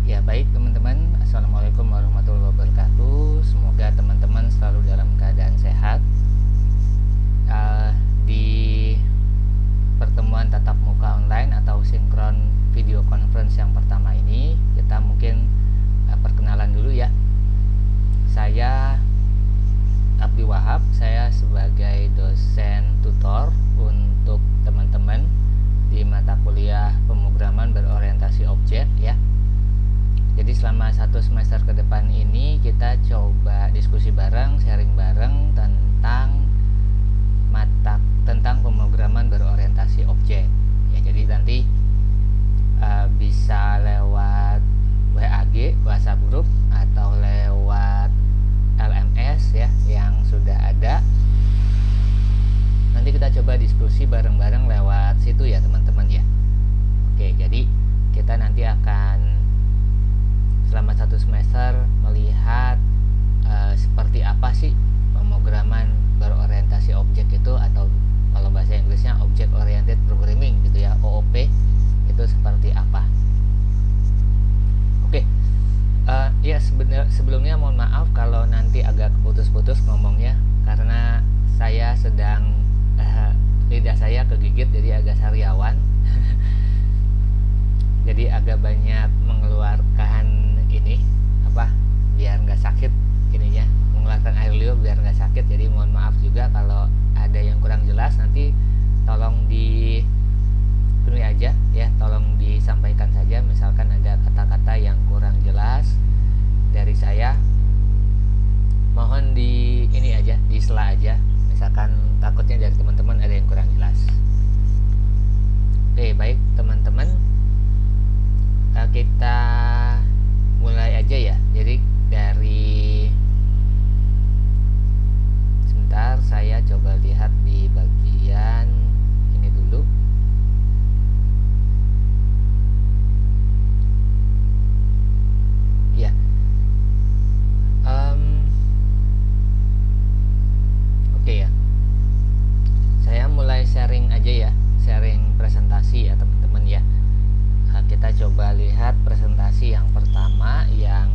Ya baik teman-teman, Assalamualaikum warahmatullahi wabarakatuh. Semoga teman-teman selalu dalam keadaan sehat. Di pertemuan tatap muka online atau sinkron video conference yang pertama ini, kita mungkin perkenalan dulu ya. Saya Abdi Wahab, saya sebagai dosen tutor untuk teman-teman di mata kuliah pemrograman berorientasi objek ya. Jadi selama 1 semester ke depan ini kita coba diskusi bareng, sharing bareng tentang pemrograman berorientasi objek. Ya, jadi nanti bisa lewat WAG, WhatsApp group, atau lewat LMS ya yang sudah ada. Nanti kita coba diskusi bareng-bareng lewat situ ya teman-teman ya. Oke, jadi kita nanti akan selama 1 semester melihat seperti apa sih pemrograman berorientasi objek itu, atau kalau bahasa Inggrisnya Object Oriented Programming gitu ya, OOP itu seperti apa. Oke, ya sebelumnya mohon maaf kalau nanti agak putus-putus ngomongnya, karena saya sedang lidah saya kegigit jadi agak sariawan jadi agak banyak mengeluarkan ini biar nggak sakit ininya, mengeluarkan air liur biar nggak sakit. Jadi mohon maaf juga kalau ada yang kurang jelas, nanti tolong dipenuhi aja ya, tolong disampaikan saja. Misalkan ada kata-kata yang kurang jelas dari saya, mohon di ini aja, disela aja, misalkan takutnya dari teman-teman ada yang kurang jelas. Oke, baik teman-teman, kita mulai aja ya. Jadi dari sebentar, saya coba lihat di bagian ini dulu. Ya, oke ya. Saya mulai sharing aja ya, sharing presentasi ya teman-teman ya. Kita coba lihat presentasi yang pertama yang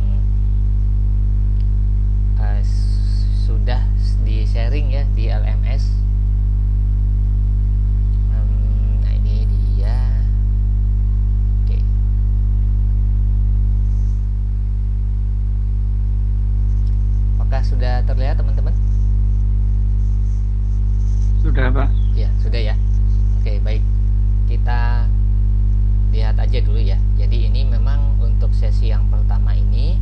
sudah di sharing ya di LMS. Nah ini dia. Oke. Apakah sudah terlihat teman-teman? Sudah, Pak. Ya, sudah ya. Oke, baik. Kita lihat aja dulu ya. Jadi ini memang untuk sesi yang pertama ini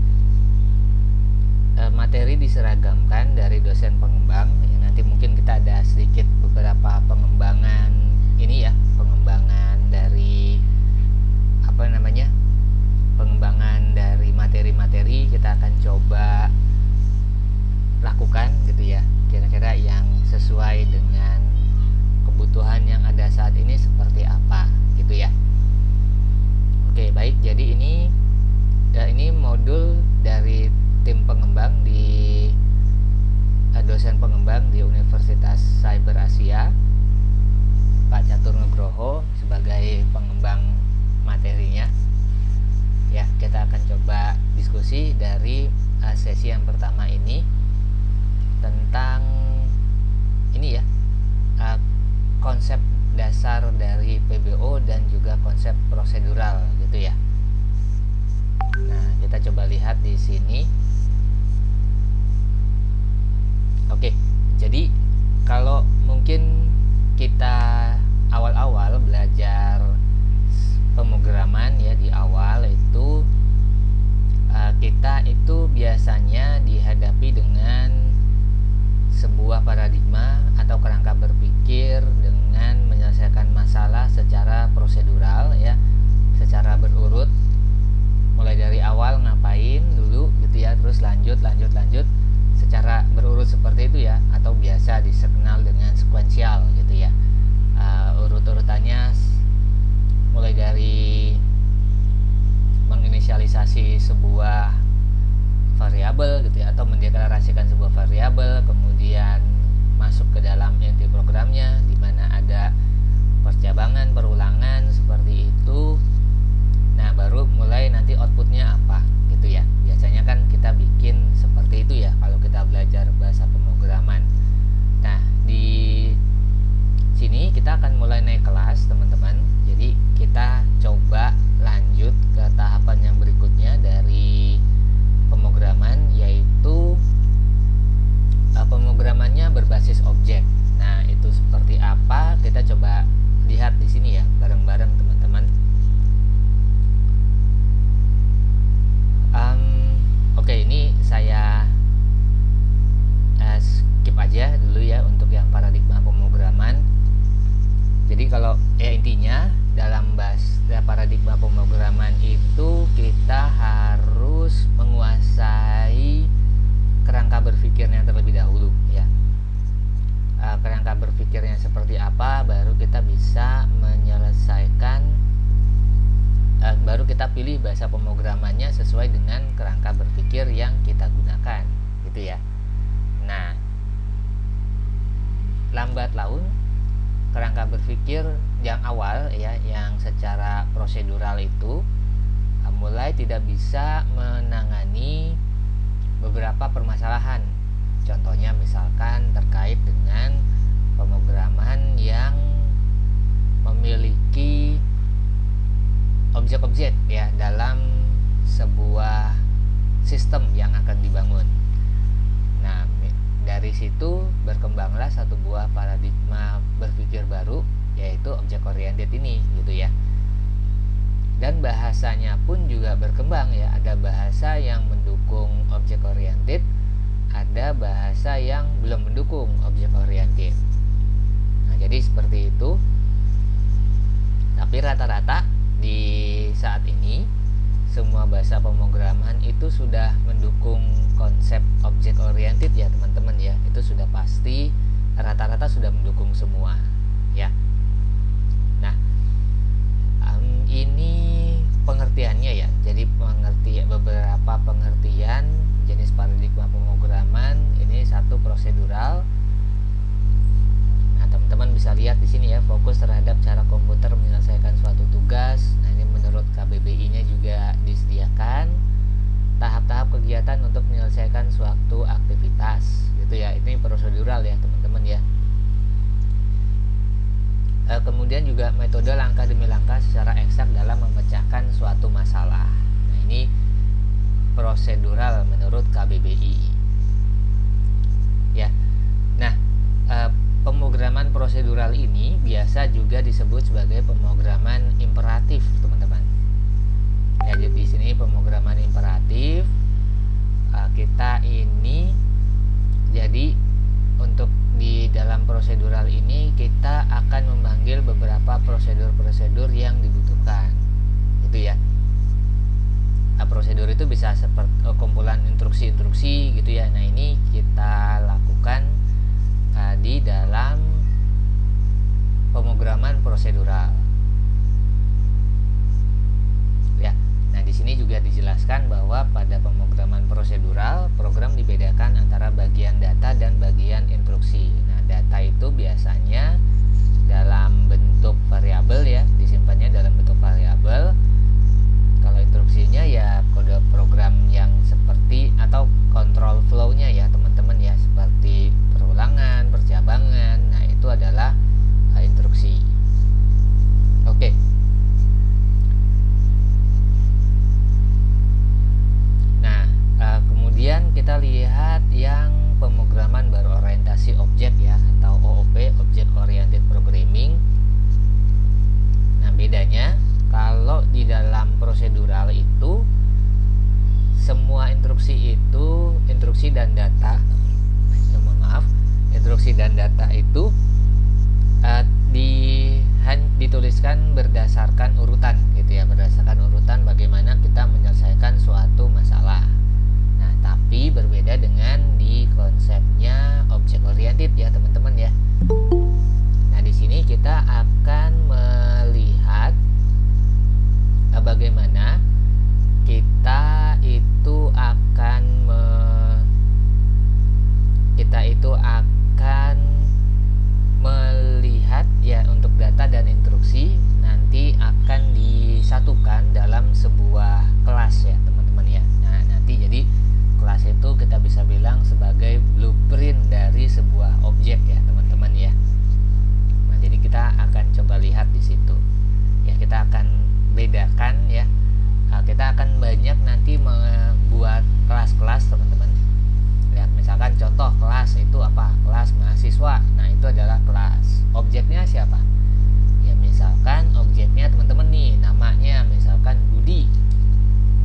materi diseragamkan dari dosen pengembang ya. Nanti mungkin kita ada sedikit beberapa pengembangan ini ya, pengembangan dari pengembangan dari materi-materi kita akan coba lakukan gitu ya, kira-kira yang sesuai dengan kebutuhan yang ada saat ini seperti apa gitu ya. Oke, baik. Jadi ini modul dari tim pengembang di dosen pengembang di Universitas Cyber Asia, Pak Catur Nugroho sebagai pengembang materinya. Ya, kita akan coba diskusi dari sesi yang pertama ini tentang ini ya, konsep dasar dari PBO dan juga konsep prosedural gitu ya. Nah, kita coba lihat di sini. Oke, jadi kalau mungkin kita awal-awal belajar pemrograman ya, di awal itu kita itu biasanya dihadapi dengan sebuah paradigma atau kerangka berpikir dengan menyelesaikan masalah secara prosedural ya, secara berurut, mulai dari awal ngapain dulu gitu ya, terus lanjut secara berurut seperti itu ya, atau biasa dikenal dengan sekuensial gitu ya. Urut-urutannya mulai dari menginisialisasi sebuah variabel gitu ya, atau mendeklarasikan sebuah variabel, kemudian masuk ke dalam inti programnya di mana ada percabangan, perulangan seperti itu. Nah, baru mulai nanti outputnya apa. paradigma pemrograman itu kita harus menguasai kerangka berpikirnya terlebih dahulu ya. Kerangka berpikirnya seperti apa, baru kita bisa menyelesaikan, baru kita pilih bahasa pemrogramannya sesuai dengan kerangka berpikir yang kita gunakan gitu ya. Nah, lambat laun kerangka berpikir yang awal ya, yang secara prosedural itu mulai tidak bisa menangani beberapa permasalahan. Contohnya misalkan terkait dengan pemrograman yang memiliki objek-objek ya dalam sebuah sistem yang akan dibangun. Nah, dari situ berkembanglah satu buah paradigma berpikir baru, yaitu object oriented ini gitu ya. Dan bahasanya pun juga berkembang ya, ada bahasa yang mendukung object oriented, ada bahasa yang belum mendukung object oriented. Nah, jadi seperti itu. Tapi rata-rata di saat ini semua bahasa pemrograman itu sudah mendukung konsep object oriented ya teman-teman ya. Itu sudah pasti, rata-rata sudah mendukung semua ya. Nah, ini pengertiannya ya. Jadi beberapa pengertian jenis paradigma pemrograman. Ini satu prosedural. Nah, teman-teman bisa lihat di sini ya, fokus terhadap cara komputer menyelesaikan suatu tugas. Nah, ini menurut KBBI-nya juga disediakan tahap-tahap kegiatan untuk menyelesaikan suatu aktivitas gitu ya. Ini prosedural ya teman-teman ya. Kemudian juga metode langkah demi langkah secara eksak dalam memecahkan suatu masalah. Nah, ini prosedural menurut KBBI ya. Nah, pemrograman prosedural ini biasa juga disebut sebagai pemrograman imperatif teman-teman ya. Jadi di sini pemrograman imperatif, kita ini jadi untuk di dalam prosedural ini kita akan memanggil beberapa prosedur-prosedur yang dibutuhkan gitu ya. Prosedur itu bisa seperti kumpulan instruksi-instruksi gitu ya. Nah, ini kita lakukan di dalam pemrograman prosedural ya. Nah, di sini juga dijelaskan bahwa pada pemrograman prosedural, program dibedakan antara bagian data dan bagian instruksi. Nah, data itu biasanya dalam bentuk variabel ya, disimpannya dalam bentuk variabel. Kalau instruksinya ya kode program yang seperti atau control flow-nya ya teman-teman ya, seperti perulangan, percabangan. Nah, itu adalah instruksi. Oke. Nah, kemudian kita lihat yang pemrograman berorientasi objek ya, atau OOP, Object Oriented Programming. Nah, bedanya kalau di dalam prosedural itu semua instruksi dan data, instruksi dan data itu dituliskan berdasarkan urutan gitu ya, berdasarkan urutan bagaimana kita menyelesaikan suatu masalah. Nah, tapi berbeda dengan di konsepnya object oriented ya teman-teman ya. Nah, di sini kita akan melihat bagaimana kita itu akan melihat ya, untuk data dan instruksi nanti akan disatukan dalam sebuah kelas ya teman-teman ya. Nah, nanti jadi kelas itu kita bisa bilang sebagai blueprint dari sebuah objek ya teman-teman ya. Nah, jadi kita akan coba lihat di situ ya, kita akan bedakan ya. Nah, kita akan banyak nanti membuat kelas-kelas teman-teman. Lihat misalkan contoh kelas itu apa? Kelas mahasiswa. Nah, itu adalah kelas. Objeknya siapa? Ya misalkan objeknya teman-teman nih, namanya misalkan Budi.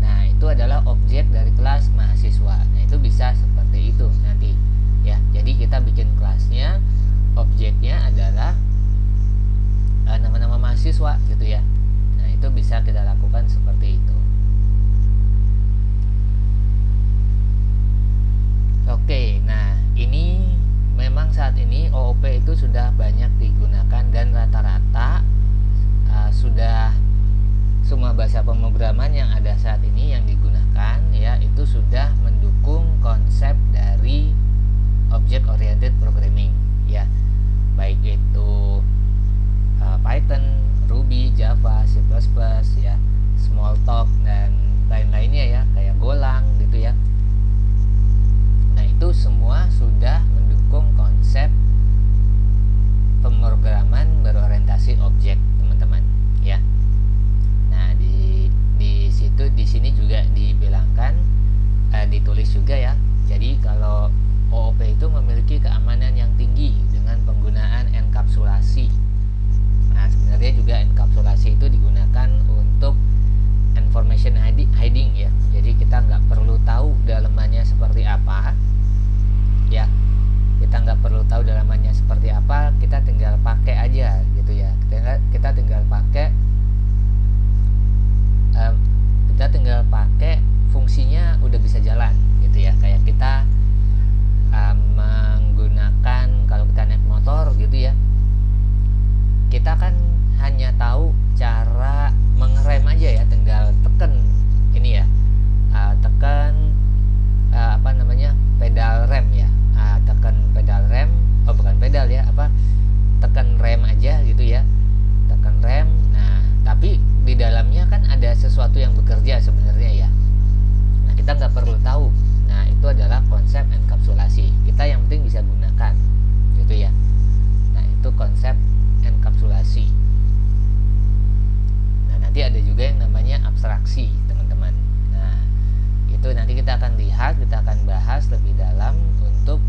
Nah, itu adalah objek dari kelas mahasiswa. Nah, itu bisa seperti itu nanti ya. Jadi kita bikin kelasnya, objeknya adalah nama-nama mahasiswa gitu ya. Nah, itu itu bisa kita lakukan seperti itu. Oke, nah ini memang saat ini OOP itu sudah banyak digunakan dan rata-rata sudah semua bahasa pemrograman yang ada saat ini yang digunakan ya itu sudah mendukung konsep dari object oriented programming ya, baik itu Python, Ruby, Java, C++ ya, Smalltalk dan lain-lainnya ya, kayak Golang gitu ya. Nah, itu semua sudah mendukung konsep pemrograman berorientasi objek, teman-teman ya. Nah, di sini juga dibilangkan ditulis juga ya. Jadi kalau OOP itu memiliki keamanan yang tinggi dengan penggunaan enkapsulasi. Nah, sebenarnya juga enkapsulasi itu digunakan untuk information hiding ya. Jadi kita nggak perlu tahu dalamannya seperti apa ya. Kita nggak perlu tahu dalamannya seperti apa, kita tinggal pakai aja gitu ya. Kita tinggal pakai fungsinya udah bisa jalan gitu ya. Kayak kita menggunakan, kalau kita naik motor gitu ya, kita kan hanya tahu cara mengerem aja ya, tinggal tekan ini ya, pedal rem ya, tekan pedal rem, bukan pedal ya, tekan rem aja gitu ya, tekan rem. Nah, tapi di dalamnya kan ada sesuatu yang bekerja sebenarnya ya. Nah, kita nggak perlu tahu. Nah, itu adalah konsep enkapsulasi. Kita yang penting bisa gunakan gitu ya. Nah, itu konsep enkapsulasi. Nah, nanti ada juga yang namanya abstraksi, teman-teman. Nah, itu nanti kita akan lihat, kita akan bahas lebih dalam untuk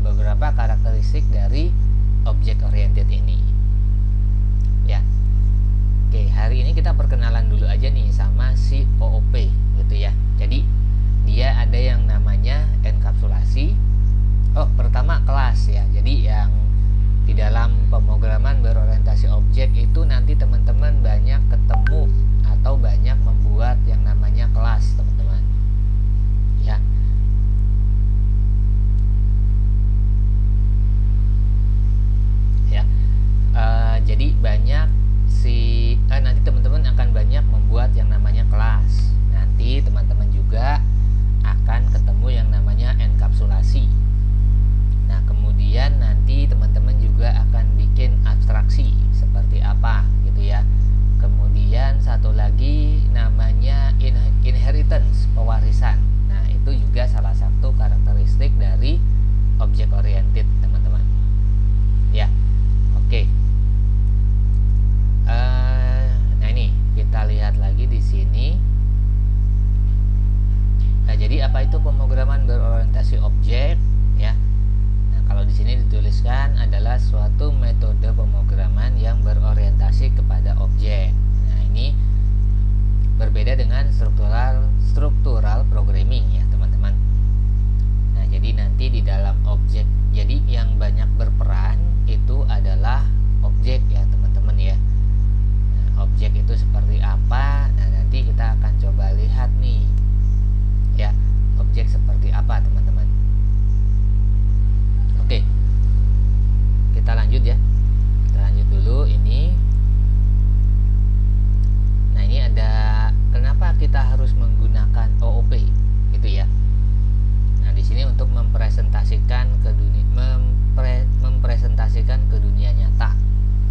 beberapa karakteristik dari object oriented ini. Ya. Oke, hari ini kita perkenalan dulu aja nih sama si OOP gitu ya. Jadi, dia ada yang namanya enkapsulasi. Pertama kelas ya. Jadi yang di dalam pemrograman berorientasi objek itu nanti teman-teman banyak ketemu atau banyak membuat yang namanya kelas, teman-teman ya. Jadi banyak nanti teman-teman akan banyak membuat yang namanya kelas. Nanti teman-teman juga akan ketemu yang namanya enkapsulasi. Nah, kemudian nanti teman-teman juga akan bikin abstraksi seperti apa gitu ya. Kemudian satu lagi namanya inheritance, pewarisan. Nah, itu juga salah satu karakteristik dari object oriented, teman-teman. Ya. Oke. Nah, ini kita lihat lagi di sini. Nah, jadi apa itu pemrograman berorientasi objek ya? Nah, kalau di sini dituliskan adalah suatu metode pemrograman yang berorientasi kepada objek. Nah, ini berbeda dengan struktural programming ya, teman-teman. Nah, jadi nanti di dalam objek, jadi yang banyak berperan itu adalah objek ya, teman-teman ya. Nah, objek itu seperti apa? Nah, nanti kita akan coba lihat nih. Ya, objek seperti apa, teman-teman. Oke. Kita lanjut ya. Kita lanjut dulu ini. Nah, ini ada kenapa kita harus menggunakan OOP gitu ya. Nah, di sini untuk mempresentasikan ke dunia nyata.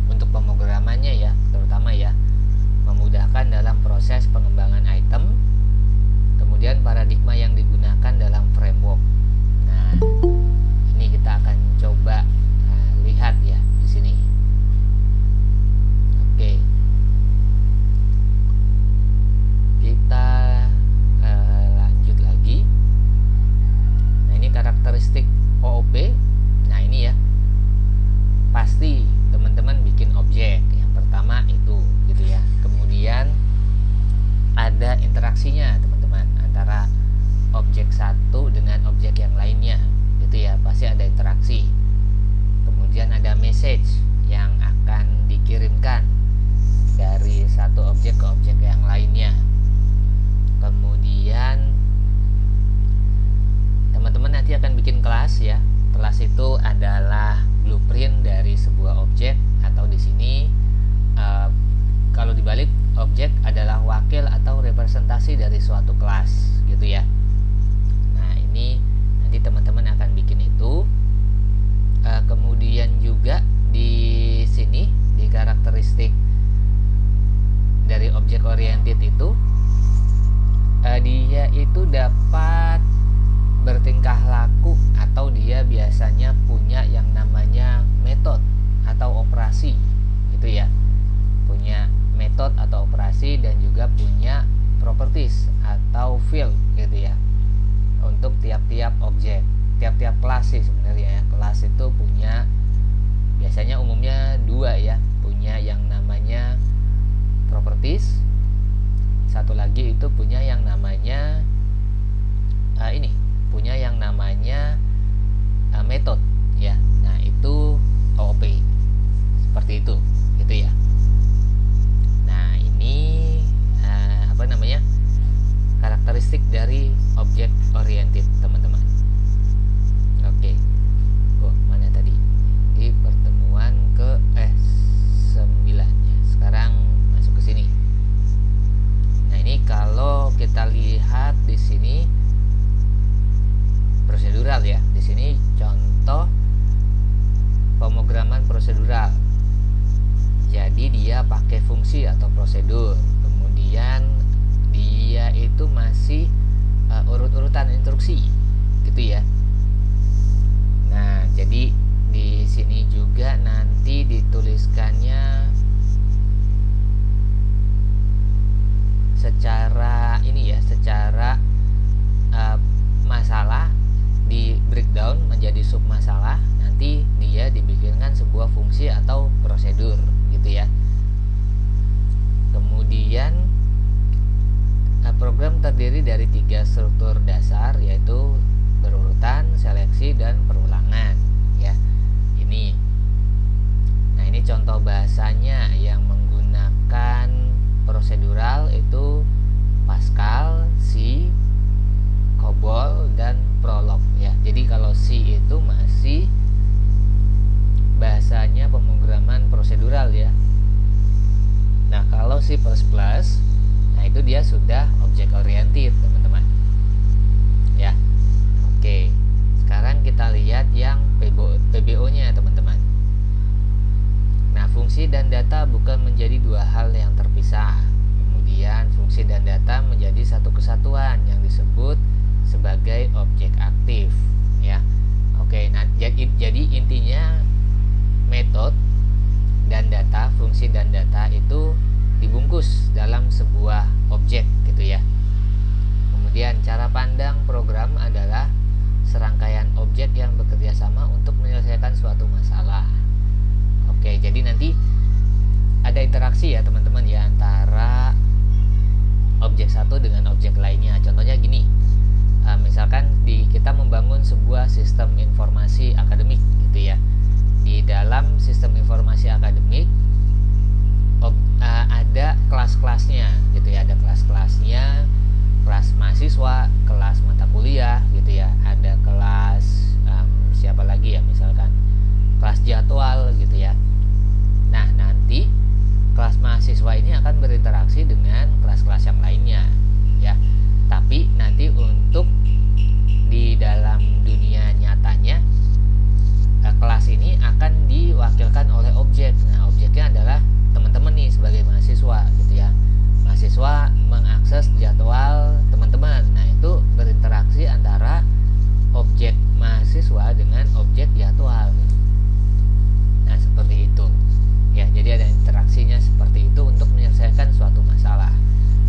Untuk pemrogramannya ya, terutama ya, memudahkan dalam proses pengembangan item. Kemudian paradigma yang digunakan dalam framework. Nah, ini kita akan coba lihat ya di sini. Oke. Kita lanjut lagi. Nah, ini karakteristik OOP. Nah, ini ya. Pasti teman-teman bikin objek. Yang pertama itu gitu ya. Kemudian ada interaksinya, teman-teman, antara objek satu dengan objek yang lainnya gitu ya, pasti ada interaksi. Kemudian ada message yang akan dikirimkan dari satu objek ke objek yang lainnya. Kemudian teman-teman nanti akan bikin kelas ya. Kelas itu adalah blueprint dari sebuah objek, atau di sini kalau dibalik, objek adalah wakil atau representasi dari suatu kelas gitu ya. Nah, ini nanti teman-teman akan bikin itu. Kemudian juga di sini di karakteristik dari objek oriented itu, dia itu dapat bertingkah laku atau dia biasanya punya yang namanya metode atau operasi gitu ya. Punya metode atau operasi dan juga punya properties atau field gitu ya untuk tiap-tiap objek, tiap-tiap kelas sih sebenarnya ya. Kelas itu punya biasanya umumnya dua ya, punya yang namanya properties, satu lagi itu punya yang namanya punya yang namanya metode ya. Nah, itu OOP seperti itu gitu ya. Nah, ini karakteristik dari objek oriented teman-teman. Oke. Mana tadi? Di pertemuan ke 9 ya. Sekarang masuk ke sini. Nah, ini kalau kita lihat di sini prosedural ya. Di sini contoh pemrograman prosedural. Jadi dia pakai fungsi atau prosedur. Kemudian dia itu masih urut-urutan instruksi gitu ya. Nah, jadi di sini juga nanti dituliskannya secara secara masalah di breakdown menjadi sub masalah. Nanti dia dibikinkan sebuah fungsi atau prosedur gitu ya. Kemudian program terdiri dari 3 struktur dasar, yaitu berurutan, seleksi, dan perulangan ya. Ini contoh bahasanya yang menggunakan prosedural itu Pascal, C, COBOL, dan Prolog ya. Jadi kalau C itu masih bahasanya pemrograman prosedural ya. Nah, kalau C++, nah itu dia sudah objek oriented teman-teman ya. Oke, sekarang kita lihat yang PBO nya teman-teman. Nah, fungsi dan data bukan menjadi dua hal yang terpisah. Kemudian fungsi dan data menjadi satu kesatuan yang disebut sebagai objek aktif ya. Oke, nah jadi intinya metode dan data, fungsi dan data itu dibungkus dalam sebuah objek gitu ya. Kemudian cara pandang program adalah serangkaian objek yang bekerja sama untuk menyelesaikan suatu masalah. Oke, jadi nanti ada interaksi ya teman-teman ya antara objek satu dengan objek lainnya. Contohnya gini, misalkan kita membangun sebuah sistem informasi akademik gitu ya. Di dalam sistem informasi akademik ada kelas-kelasnya gitu ya. Ada kelas-kelasnya, kelas mahasiswa, kelas mata kuliah gitu ya. Ada kelas siapa lagi ya, misalkan kelas jadwal gitu ya. Nah, nanti kelas mahasiswa ini akan berinteraksi dengan kelas-kelas yang lainnya ya. Tapi nanti untuk di dalam dunia nyatanya, kelas ini akan diwakilkan oleh objek. Nah, objeknya adalah teman-teman nih sebagai mahasiswa gitu ya. Mahasiswa mengakses jadwal teman-teman. Nah, itu berinteraksi antara objek mahasiswa dengan objek jadwal. Nah, seperti itu ya. Jadi ada interaksinya seperti itu untuk menyelesaikan suatu masalah.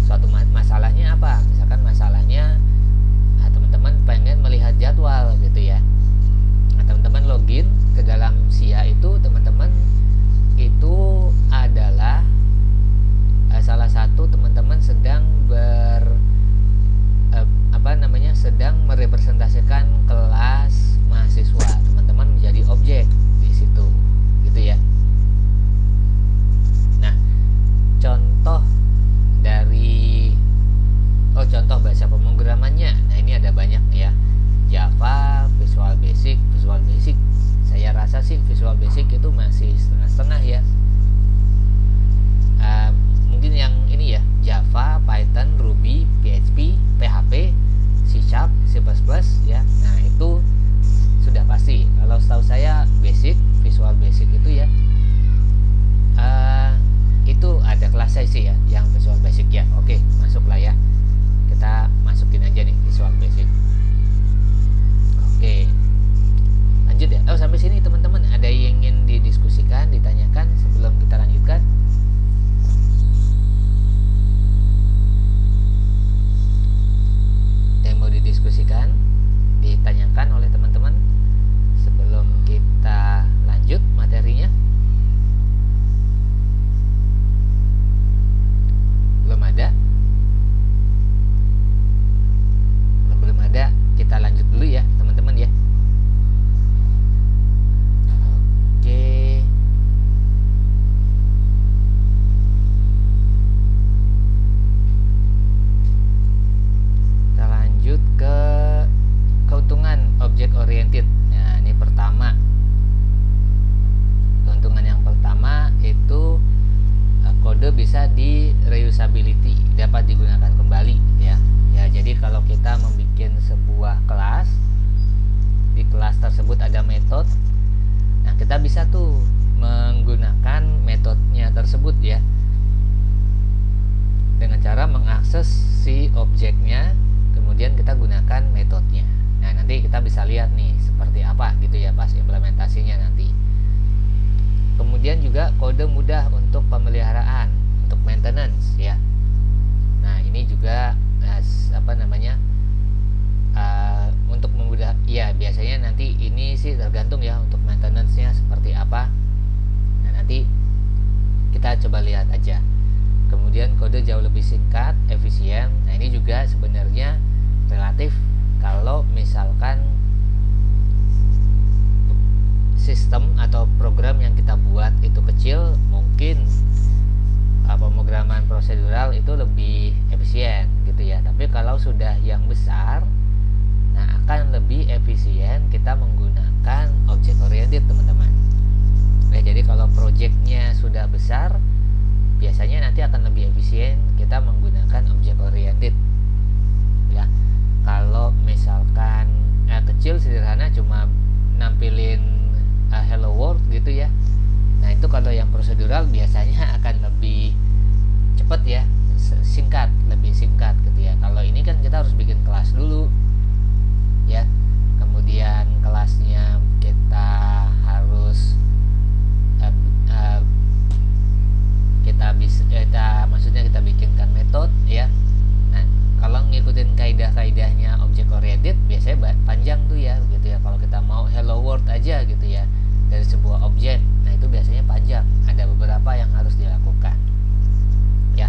Suatu masalahnya apa? Misalkan masalahnya teman-teman pengen melihat jadwal gitu ya. Nah, teman-teman login ke dalam SIA itu, teman-teman itu adalah salah satu teman-teman sedang pemrogramannya. Nah, ini ada banyak nih ya. Java, Visual Basic. Saya rasa sih Visual Basic itu masih setengah-setengah ya. Mungkin yang ini ya, Java, Python, Ruby, PHP, PHP, C#, C++ ya. Nah, itu sudah pasti. Kalau setahu saya Visual Basic itu ya, itu ada kelasnya sih ya, yang Visual Basic ya. Oke, masuklah ya. Kita masukin aja nih Visual Basic. Oke, lanjut ya. Sampai sini teman-teman ada yang ingin didiskusikan, ditanyakan sebelum kita lanjutkan? Yang mau didiskusikan, ditanyakan oleh teman-teman sebelum kita lanjut materinya? Belum ada? Belum ada, kita lanjut dulu ya teman-teman ya. Oke. Kita lanjut ke keuntungan object oriented. Nah, ini pertama. Keuntungan yang pertama itu kode bisa di reusability, dapat digunakan kembali ya. Ya, jadi kalau kita membuat sebuah kelas, di kelas tersebut ada metode. Nah, kita bisa tuh menggunakan metodenya tersebut ya, dengan cara mengakses si objeknya, kemudian kita gunakan metodenya. Nah, nanti kita bisa lihat nih seperti apa gitu ya pas implementasinya nanti. Kemudian juga kode mudah untuk pemeliharaan, untuk maintenance ya. Nah, ini juga untuk memudah ya, biasanya nanti ini sih tergantung ya untuk maintenance-nya seperti apa. Nah, nanti kita coba lihat aja. Kemudian kode jauh lebih singkat, efisien. Nah, ini juga sebenarnya relatif. Kalau misalkan sistem atau program yang kita buat itu kecil, mungkin pemrograman prosedural itu lebih efisien gitu ya. Tapi kalau sudah yang besar, nah akan lebih efisien kita menggunakan object oriented teman-teman. Nah, jadi kalau projectnya sudah besar, biasanya nanti akan lebih efisien kita menggunakan object oriented ya. Kalau misalkan kecil sederhana cuma nampilin hello world gitu ya. Nah, itu kalau yang prosedural biasanya akan lebih cepat ya, lebih singkat gitu ya. Kalau ini kan kita harus bikin kelas dulu ya. Kemudian kelasnya kita harus maksudnya kita bikinkan metode ya. Nah, kalau ngikutin kaidah-kaidahnya object oriented biasanya panjang tuh ya gitu ya. Kalau kita mau hello world aja gitu ya dari sebuah objek, nah itu biasanya panjang, ada beberapa yang harus dilakukan ya.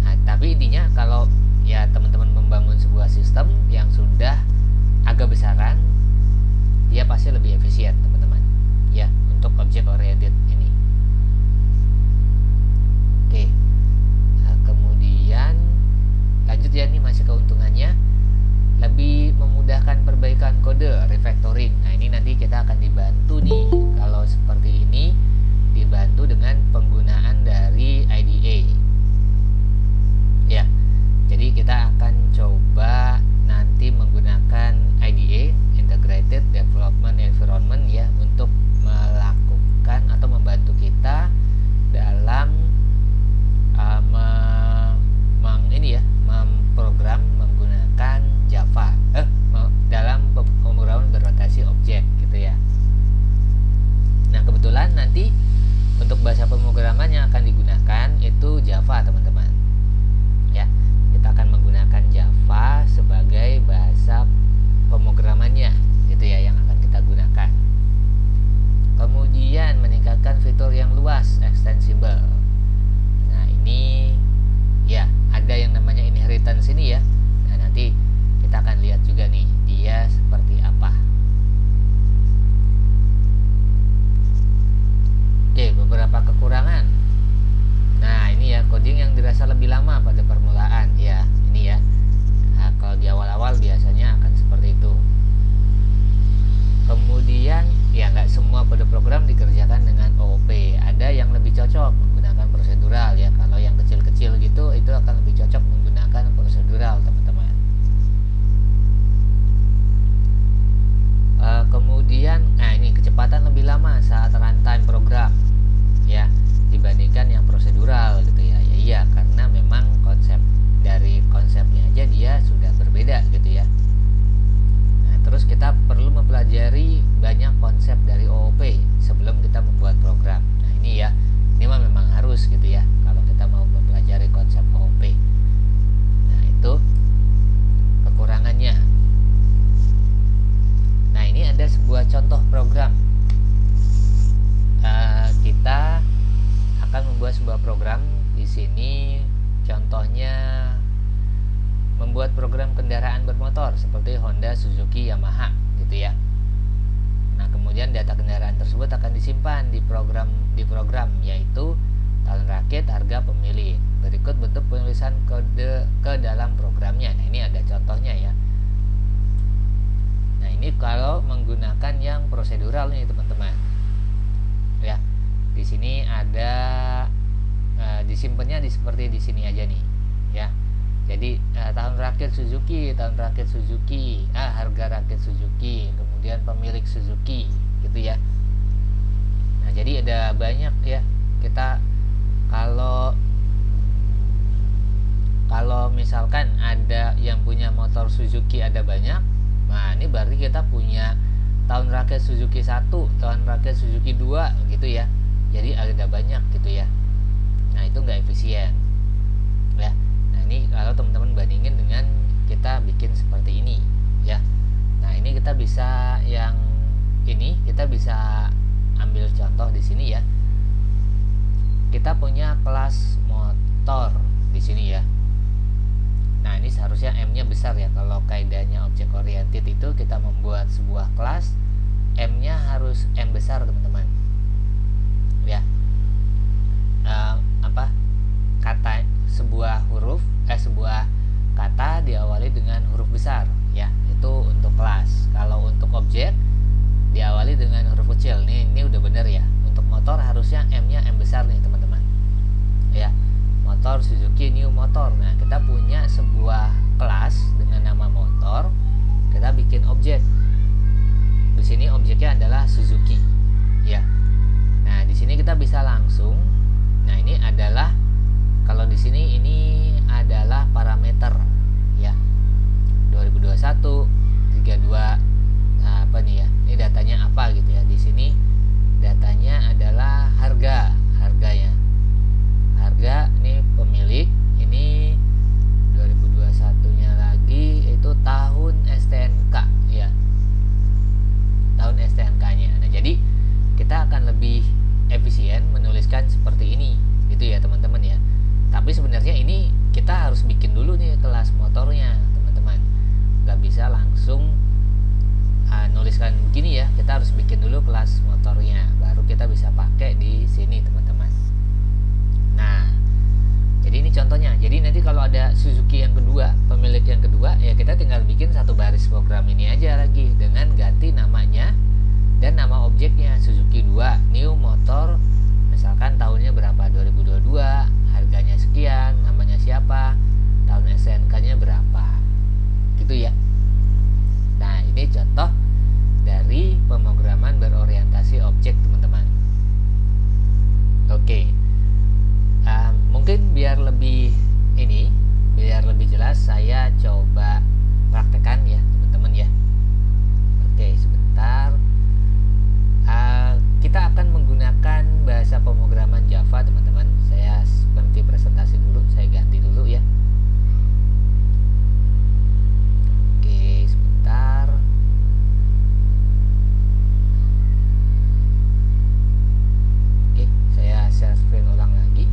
Nah, tapi intinya kalau ya teman-teman membangun sebuah sistem yang sudah agak besaran, dia pasti lebih efisien teman-teman ya untuk object oriented ini. Oke. Nah, kemudian lanjut ya, nih masih keuntungannya, lebih memudahkan perbaikan kode, refactoring. Nah, ini nanti kita akan dibantu nih kalau seperti ini, dibantu dengan penggunaan dari IDE ya. Jadi kita akan coba nanti menggunakan IDE, Integrated Development Environment ya, untuk melakukan atau membantu kita dalam memprogram menggunakan Java dalam pemrograman berorientasi objek gitu ya. membuat program kendaraan bermotor seperti Honda, Suzuki, Yamaha gitu ya. Nah, kemudian data kendaraan tersebut akan disimpan di program yaitu tahun rakit, harga, pemilik. Berikut bentuk penulisan kode ke dalam programnya. Nah, ini ada contohnya ya. Nah, ini kalau menggunakan yang prosedural nih teman-teman. Ya. Di sini ada disimpannya seperti di sini aja nih, ya. Jadi tahun rakit Suzuki, harga rakit Suzuki, kemudian pemilik Suzuki, gitu ya. Nah, jadi ada banyak ya. Kita kalau misalkan ada yang punya motor Suzuki ada banyak, nah ini berarti kita punya tahun rakit Suzuki 1, tahun rakit Suzuki 2 gitu ya. Jadi ada banyak gitu ya. Nah, itu nggak efisien ya. Nah, ini kalau teman-teman bandingin dengan kita bikin seperti ini ya. Nah, ini kita bisa ambil contoh di sini ya. Kita punya kelas motor di sini ya. Nah, ini seharusnya M-nya besar ya. Kalau kaidahnya object oriented itu kita membuat sebuah kelas, M-nya harus M besar teman-teman ya. Kata sebuah kata diawali dengan huruf besar ya, itu untuk kelas. Kalau untuk objek diawali dengan huruf kecil. Ini udah bener ya. Untuk motor harusnya M-nya M besar nih teman-teman ya. Motor Suzuki New Motor. Nah, kita punya sebuah kelas dengan nama motor, kita bikin objek. Di sini objeknya adalah Suzuki ya. Nah, di sini kita bisa langsung. Nah, ini adalah, kalau di sini ini adalah parameter ya. 2021 32 apa nih ya? Ini datanya apa gitu ya. Di sini datanya adalah harganya. Harga ini pemilik, ini 2021-nya lagi itu tahun STNK ya. Tahun STNK-nya. Nah, jadi kita akan lebih efisien menuliskan seperti ini gitu ya teman-teman ya. Tapi sebenarnya ini kita harus bikin dulu nih kelas motornya teman-teman. Gak bisa langsung nuliskan begini ya. Kita harus bikin dulu kelas motornya, baru kita bisa pakai di sini teman-teman. Nah, jadi ini contohnya. Jadi nanti kalau ada Suzuki yang kedua, pemilik yang kedua, ya kita tinggal bikin satu baris program ini aja lagi dengan ganti namanya dan nama objeknya. Suzuki 2 New Motor, misalkan tahunnya berapa, 2022, harganya sekian, namanya siapa, tahun SNK-nya berapa, gitu ya. Nah, ini contoh dari pemrograman berorientasi objek teman-teman. Oke. Mungkin biar lebih jelas saya coba praktekkan ya teman-teman ya. Oke, sebentar. Kita akan menggunakan bahasa pemrograman Java teman-teman. Saya berhenti presentasi dulu, saya ganti dulu ya. Oke, sebentar. Oke, saya share screen ulang lagi.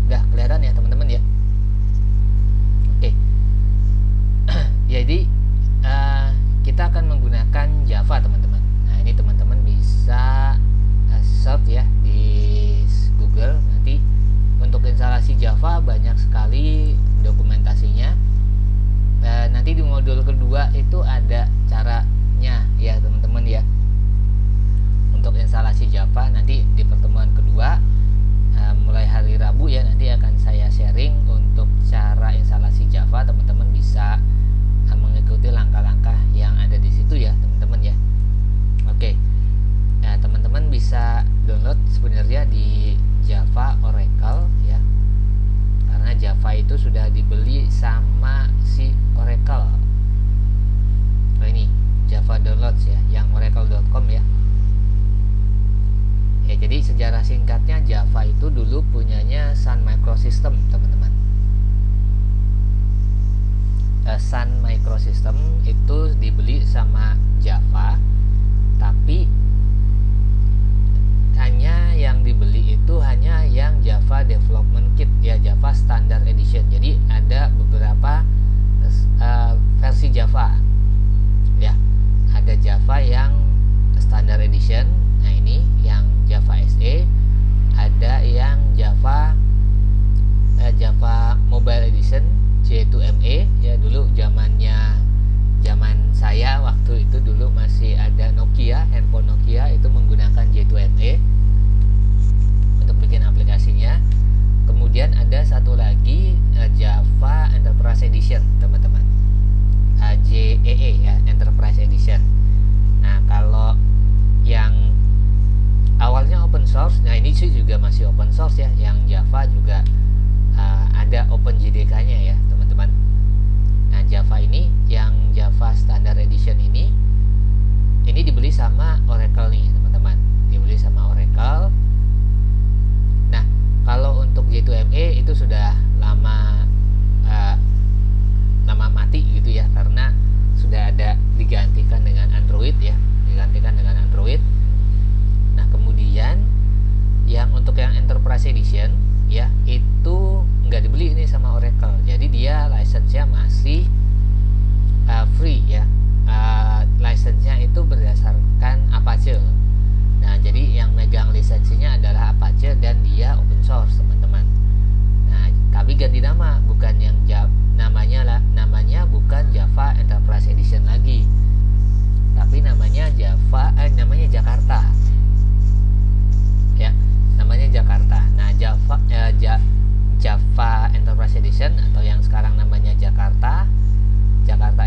Udah kelihatan ya teman-teman ya. Oke. Jadi kita akan menggunakan Java teman-teman. Nah, ini teman-teman bisa search ya di Google. Nanti untuk instalasi Java banyak sekali dokumentasinya. Nanti di modul kedua itu ada caranya ya teman-teman ya. Untuk instalasi Java nanti di pertemuan kedua mulai hari Rabu ya, nanti akan saya sharing untuk cara instalasi Java. Teman-teman bisa mengikuti langkah-langkah yang ada di situ ya teman-teman ya. Oke. Nah, teman-teman bisa download sebenarnya di Java Oracle ya. Karena Java itu sudah dibeli sama si Oracle. Nah, ini Java Downloads ya, yang oracle.com ya. Ya, jadi sejarah singkatnya Java itu dulu punyanya Sun Microsystem teman-teman. Sun Microsystem itu dibeli sama Java, tapi hanya yang Java Development Kit ya, Java Standard Edition. Jadi ada beberapa versi Java ya. Ada Java yang Standard Edition, nah ini yang Java SE, ada yang Java Mobile Edition J2ME ya. Dulu zaman saya waktu itu dulu masih ada Nokia, handphone Nokia itu menggunakan J2ME untuk bikin aplikasinya. Kemudian ada satu lagi Java Enterprise Edition teman-teman, JEE ya, Enterprise Edition. Nah kalau yang awalnya open source, nah ini sih juga masih open source ya, yang Java juga ada OpenJDK-nya ya teman-teman. Nah Java ini, yang Java Standard Edition ini dibeli sama Oracle nih teman-teman, dibeli sama Oracle. Nah kalau untuk J2ME itu sudah lama mati gitu ya, karena sudah ada digantikan dengan Android ya, Nah kemudian yang untuk yang Enterprise Edition ya, itu nggak dibeli ini sama Oracle, jadi dia license-nya masih free ya. License-nya itu berdasarkan Apache. Nah jadi yang megang lisensinya adalah Apache dan dia open source teman-teman. Nah tapi ganti nama, bukan yang namanya bukan Java Enterprise Edition lagi, tapi namanya Jakarta ya, namanya Jakarta. Nah Java Enterprise Edition atau yang sekarang namanya Jakarta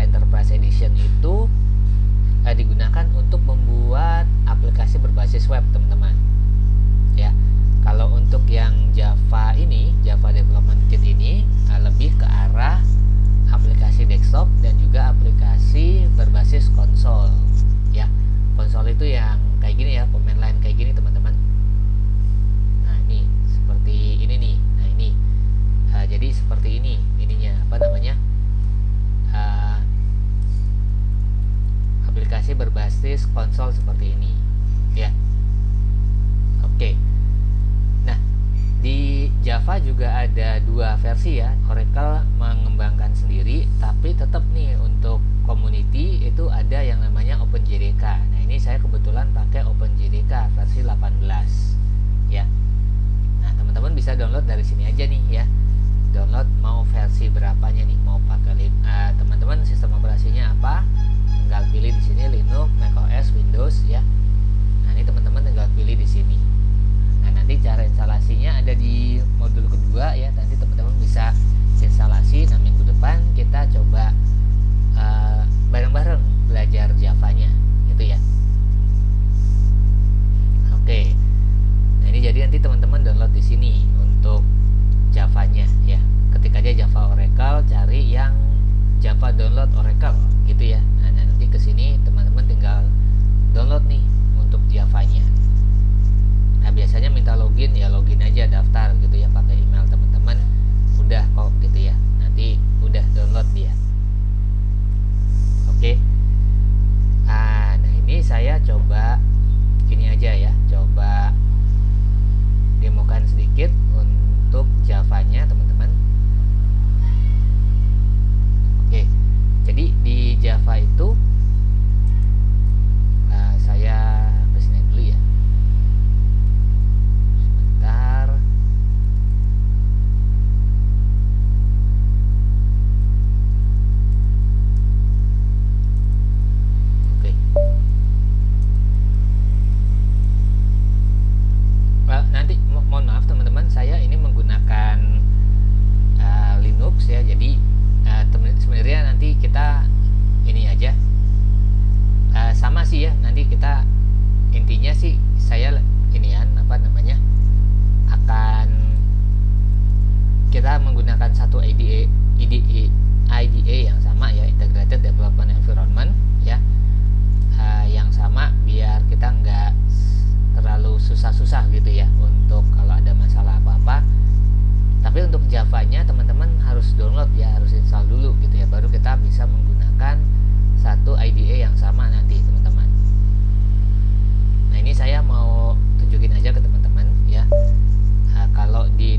Enterprise Edition itu digunakan untuk membuat aplikasi berbasis web teman-teman ya. Kalau untuk yang Java ini, Java Development Kit ini lebih ke arah aplikasi desktop dan juga aplikasi berbasis konsol ya. Konsol itu yang kayak gini ya, command line kayak gini teman-teman. Nah ini seperti ini nih. Nah ini jadi seperti ini ininya, aplikasi berbasis konsol seperti ini ya. Oke. Nah di Java juga ada dua versi ya. Oracle mengembangkan sendiri, tapi tetap nih untuk community itu ada yang namanya OpenJDK. Nah ini saya kebetulan pakai OpenJDK versi 18 ya. Nah teman-teman bisa download dari sini aja nih ya. Download mau versi berapanya nih, mau pakai teman-teman sistem operasinya apa, tinggal pilih di sini Linux, macOS, Windows ya. Nah ini teman-teman tinggal pilih di sini. Nah nanti cara instalasinya ada di modul kedua ya. Nanti teman-teman bisa instalasi. Nah minggu depan kita coba bareng-bareng belajar Javanya gitu ya. Oke. Nah ini jadi nanti teman-teman download di sini untuk Javanya ya. Ketik aja Java Oracle, cari yang Java download Oracle gitu ya. Nah nanti kesini teman-teman tinggal download nih untuk Javanya. Nah biasanya minta login ya, login aja, daftar gitu ya pakai email teman-teman, udah kok gitu ya. Nanti udah download dia. Oke. Nah ini saya coba ini aja ya, coba demokan sedikit untuk Javanya teman-teman. Oke. Jadi di Java itu saya kesini dulu ya. Sebentar. Oke. Nanti mohon maaf teman-teman, saya ini menggunakan Linux ya. Jadi sebenarnya nanti kita ini aja sama sih ya. Nanti kita intinya sih saya akan kita menggunakan satu IDE yang sama ya, Integrated Development Environment ya, yang sama biar kita nggak terlalu susah-susah gitu ya untuk kalau ada masalah apa-apa. Tapi untuk Javanya teman-teman harus download ya, harus install dulu gitu ya, baru kita bisa menggunakan satu IDE yang sama nanti teman-teman. Nah ini saya mau tunjukin aja ke teman-teman ya. Kalau di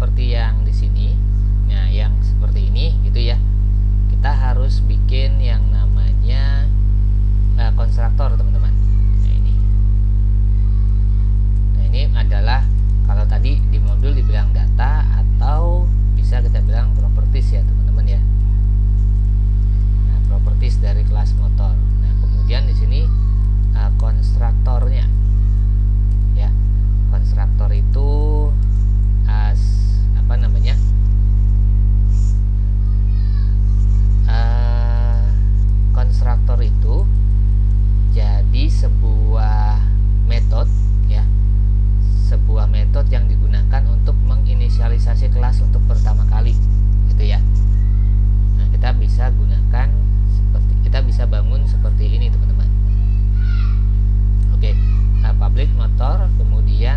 seperti yang di sini, nah yang seperti ini gitu ya, kita harus bikin yang namanya konstruktor teman-teman. Nah ini adalah, kalau tadi di modul dibilang data, atau bisa kita bilang properties ya teman-teman ya. Nah properties dari kelas motor. Nah kemudian di sini konstruktornya ya. Konstruktor itu apa namanya, konstruktor itu jadi sebuah metode ya, sebuah metode yang digunakan untuk menginisialisasi kelas untuk pertama kali gitu ya. Nah kita bisa gunakan seperti, kita bisa bangun seperti ini teman-teman. Oke, nah, public motor, kemudian